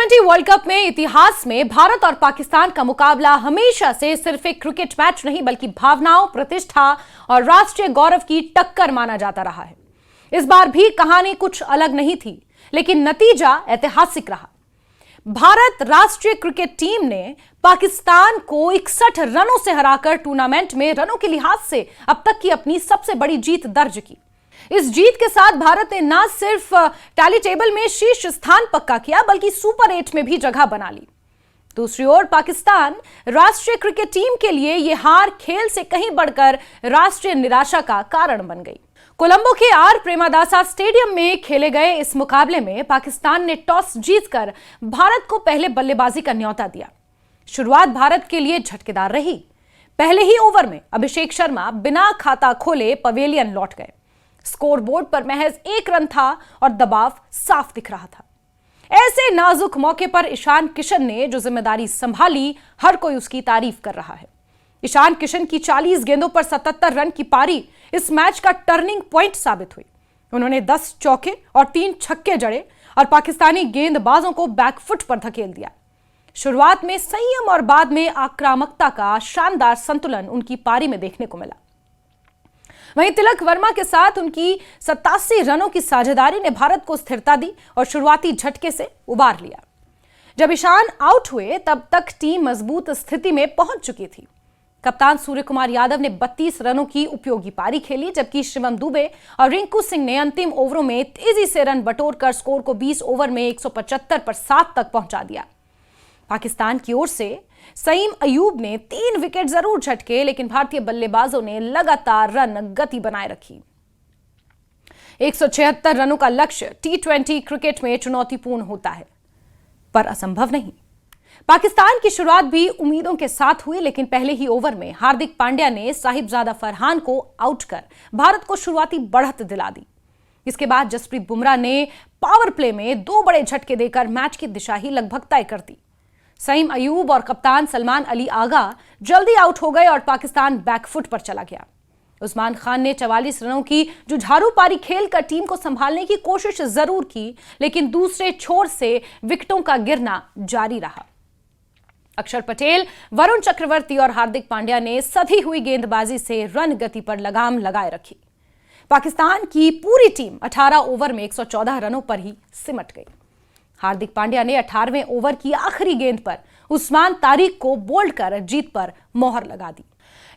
T20 world cup में इतिहास में भारत और पाकिस्तान का मुकाबला हमेशा से सिर्फ एक क्रिकेट मैच नहीं बल्कि भावनाओं, प्रतिष्ठा और राष्ट्रीय गौरव की टक्कर माना जाता रहा है। इस बार भी कहानी कुछ अलग नहीं थी, लेकिन नतीजा ऐतिहासिक रहा। भारत राष्ट्रीय क्रिकेट टीम ने पाकिस्तान को 61 रनों से हराकर टूर्नामेंट में रनों के लिहाज से अब तक की अपनी सबसे बड़ी जीत दर्ज की। इस जीत के साथ भारत ने न सिर्फ टैली टेबल में शीर्ष स्थान पक्का किया बल्कि सुपर 8 में भी जगह बना ली। दूसरी ओर पाकिस्तान राष्ट्रीय क्रिकेट टीम के लिए यह हार खेल से कहीं बढ़कर राष्ट्रीय निराशा का कारण बन गई। कोलंबो के आर प्रेमादासा स्टेडियम में खेले गए इस मुकाबले में पाकिस्तान ने टॉस जीतकर भारत को पहले बल्लेबाजी का न्योता दिया। शुरुआत भारत के लिए झटकेदार रही। पहले ही ओवर में अभिषेक शर्मा बिना खाता खोले पवेलियन लौट गए। स्कोरबोर्ड पर महज 1 रन था और दबाव साफ दिख रहा था। ऐसे नाजुक मौके पर ईशान किशन ने जो जिम्मेदारी संभाली, हर कोई उसकी तारीफ कर रहा है। ईशान किशन की 40 गेंदों पर 77 रन की पारी इस मैच का टर्निंग पॉइंट साबित हुई। उन्होंने 10 चौके और 3 छक्के जड़े और पाकिस्तानी गेंदबाजों को बैकफुट पर धकेल दिया। शुरुआत में संयम और बाद में आक्रामकता का शानदार संतुलन उनकी पारी में देखने को मिला। वहीं तिलक वर्मा के साथ उनकी 87 रनों की साझेदारी ने भारत को स्थिरता दी और शुरुआती झटके से उबार लिया। जब ईशान आउट हुए तब तक टीम मजबूत स्थिति में पहुंच चुकी थी। कप्तान सूर्यकुमार यादव ने 32 रनों की उपयोगी पारी खेली, जबकि शिवम दुबे और रिंकू सिंह ने अंतिम ओवरों में तेजी से रन बटोरकर स्कोर को 20 ओवर में 175 पर 7 तक पहुंचा दिया। पाकिस्तान की ओर से सईम अयूब ने 3 विकेट जरूर झटके, लेकिन भारतीय बल्लेबाजों ने लगातार रन गति बनाए रखी। 176 रनों का लक्ष्य T20 क्रिकेट में चुनौतीपूर्ण होता है, पर असंभव नहीं। पाकिस्तान की शुरुआत भी उम्मीदों के साथ हुई, लेकिन पहले ही ओवर में हार्दिक पांड्या ने साहिबजादा फरहान को आउट कर भारत को शुरुआती बढ़त दिला दी। इसके बाद जसप्रीत बुमराह ने पावर प्ले में 2 बड़े झटके देकर मैच की दिशा ही लगभग तय कर दी। सईम अयूब और कप्तान सलमान अली आगा जल्दी आउट हो गए और पाकिस्तान बैकफुट पर चला गया। उस्मान खान ने 44 रनों की जुझारू पारी खेलकर टीम को संभालने की कोशिश जरूर की, लेकिन दूसरे छोर से विकेटों का गिरना जारी रहा। अक्षर पटेल, वरुण चक्रवर्ती और हार्दिक पांड्या ने सधी हुई गेंदबाजी से रन गति पर लगाम लगाए रखी। पाकिस्तान की पूरी टीम 18 ओवर में 114 रनों पर ही सिमट गई। हार्दिक पांड्या ने 18वें ओवर की आखिरी गेंद पर उस्मान तारिक को बोल्ड कर जीत पर मोहर लगा दी।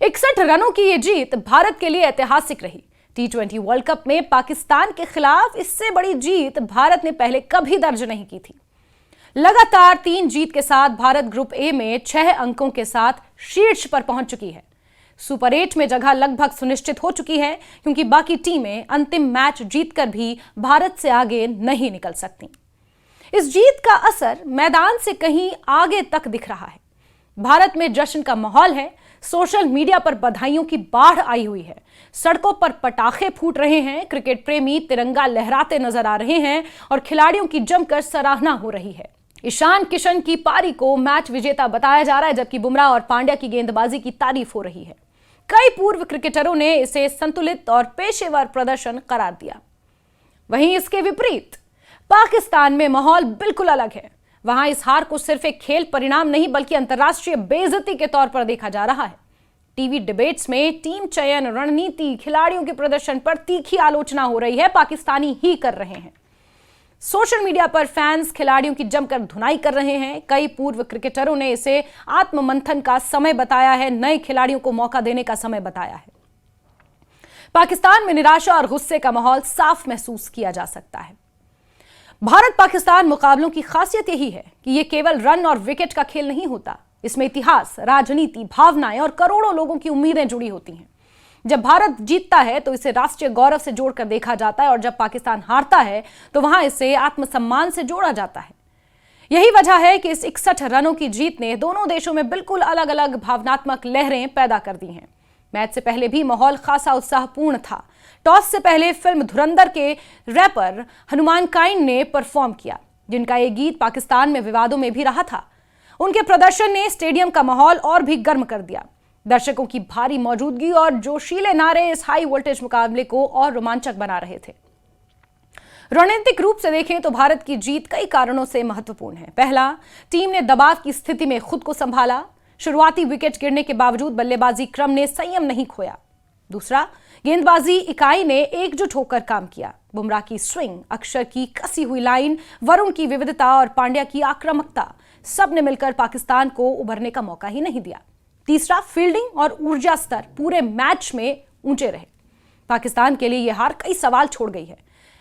61 रनों की यह जीत भारत के लिए ऐतिहासिक रही। T20 वर्ल्ड कप में पाकिस्तान के खिलाफ इससे बड़ी जीत भारत ने पहले कभी दर्ज नहीं की थी। लगातार 3 जीत के साथ भारत ग्रुप ए में 6 अंकों के साथ शीर्ष पर पहुंच चुकी है। सुपर 8 में जगह लगभग सुनिश्चित हो चुकी है, क्योंकि बाकी टीमें अंतिम मैच जीतकर भी भारत से आगे नहीं निकल सकती। इस जीत का असर मैदान से कहीं आगे तक दिख रहा है। भारत में जश्न का माहौल है। सोशल मीडिया पर बधाइयों की बाढ़ आई हुई है। सड़कों पर पटाखे फूट रहे हैं। क्रिकेट प्रेमी तिरंगा लहराते नजर आ रहे हैं और खिलाड़ियों की जमकर सराहना हो रही है। ईशान किशन की पारी को मैच विजेता बताया जा रहा है, जबकि बुमराह और पांड्या की गेंदबाजी की तारीफ हो रही है। कई पूर्व क्रिकेटरों ने इसे संतुलित और पेशेवर प्रदर्शन करार दिया। वहीं इसके विपरीत पाकिस्तान में माहौल बिल्कुल अलग है। वहां इस हार को सिर्फ एक खेल परिणाम नहीं बल्कि अंतर्राष्ट्रीय बेइज्जती के तौर पर देखा जा रहा है। टीवी डिबेट्स में टीम चयन, रणनीति, खिलाड़ियों के प्रदर्शन पर तीखी आलोचना हो रही है। पाकिस्तानी ही कर रहे हैं। सोशल मीडिया पर फैंस खिलाड़ियों की जमकर धुनाई कर रहे हैं। कई पूर्व क्रिकेटरों ने इसे आत्ममंथन का समय बताया है, नए खिलाड़ियों को मौका देने का समय बताया है। पाकिस्तान में निराशा और गुस्से का माहौल साफ महसूस किया जा सकता है। भारत पाकिस्तान मुकाबलों की खासियत यही है कि यह केवल रन और विकेट का खेल नहीं होता। इसमें इतिहास, राजनीति, भावनाएं और करोड़ों लोगों की उम्मीदें जुड़ी होती हैं। जब भारत जीतता है तो इसे राष्ट्रीय गौरव से जोड़कर देखा जाता है, और जब पाकिस्तान हारता है तो वहां इसे आत्मसम्मान से जोड़ा जाता है। यही वजह है कि इस 61 रनों की जीत ने दोनों देशों में बिल्कुल अलग अलग भावनात्मक लहरें पैदा कर दी हैं। मैच से पहले भी माहौल खासा उत्साहपूर्ण था। टॉस से पहले फिल्म धुरंधर के रैपर हनुमान काइंड ने परफॉर्म किया, जिनका ये गीत पाकिस्तान में विवादों में भी रहा था। उनके प्रदर्शन ने स्टेडियम का माहौल और भी गर्म कर दिया। दर्शकों की भारी मौजूदगी और जोशीले नारे इस हाई वोल्टेज मुकाबले को और रोमांचक बना रहे थे। रणनीतिक रूप से देखें तो भारत की जीत कई कारणों से महत्वपूर्ण है। पहला, टीम ने दबाव की स्थिति में खुद को संभाला। शुरुआती विकेट गिरने के बावजूद बल्लेबाजी क्रम ने संयम नहीं खोया। दूसरा, गेंदबाजी इकाई ने एकजुट होकर काम किया। बुमराह की स्विंग, अक्षर की कसी हुई लाइन, वरुण की विविधता और पांड्या की आक्रामकता, सब ने मिलकर पाकिस्तान को उभरने का मौका ही नहीं दिया। तीसरा, फील्डिंग और ऊर्जा स्तर पूरे मैच में ऊंचे रहे। पाकिस्तान के लिए यह हार कई सवाल छोड़ गई है।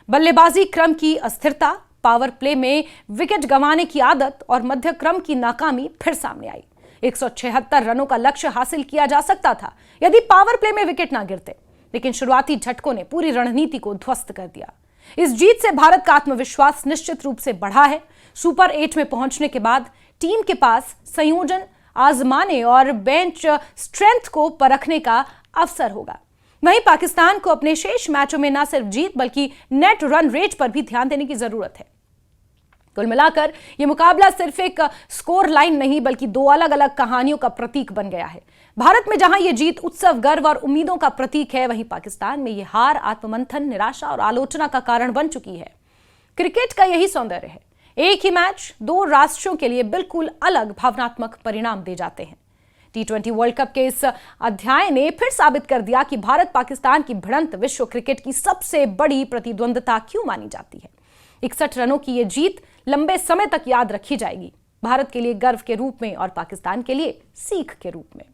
बल्लेबाजी क्रम की अस्थिरता, पावर प्ले में विकेट गंवाने की आदत और मध्य क्रम की नाकामी फिर सामने आई। 176 रनों का लक्ष्य हासिल किया जा सकता था यदि पावर प्ले में विकेट ना गिरते, लेकिन शुरुआती झटकों ने पूरी रणनीति को ध्वस्त कर दिया। इस जीत से भारत का आत्मविश्वास निश्चित रूप से बढ़ा है। सुपर 8 में पहुंचने के बाद टीम के पास संयोजन आजमाने और बेंच स्ट्रेंथ को परखने का अवसर होगा। वहीं पाकिस्तान को अपने शेष मैचों में न सिर्फ जीत बल्कि नेट रन रेट पर भी ध्यान देने की जरूरत है। कुल मिलाकर यह मुकाबला सिर्फ एक स्कोर लाइन नहीं बल्कि दो अलग अलग कहानियों का प्रतीक बन गया है। भारत में जहां यह जीत उत्सव, गर्व और उम्मीदों का प्रतीक है, वहीं पाकिस्तान में यह हार आत्ममंथन, निराशा और आलोचना का कारण बन चुकी है। क्रिकेट का यही सौंदर्य है, एक ही मैच दो राष्ट्रों के लिए बिल्कुल अलग भावनात्मक परिणाम दे जाते हैं। T20 वर्ल्ड कप के इस अध्याय ने फिर साबित कर दिया कि भारत पाकिस्तान की भिड़ंत विश्व क्रिकेट की सबसे बड़ी प्रतिद्वंद्विता क्यों मानी जाती है। 61 रनों की यह जीत लंबे समय तक याद रखी जाएगी, भारत के लिए गर्व के रूप में और पाकिस्तान के लिए सीख के रूप में।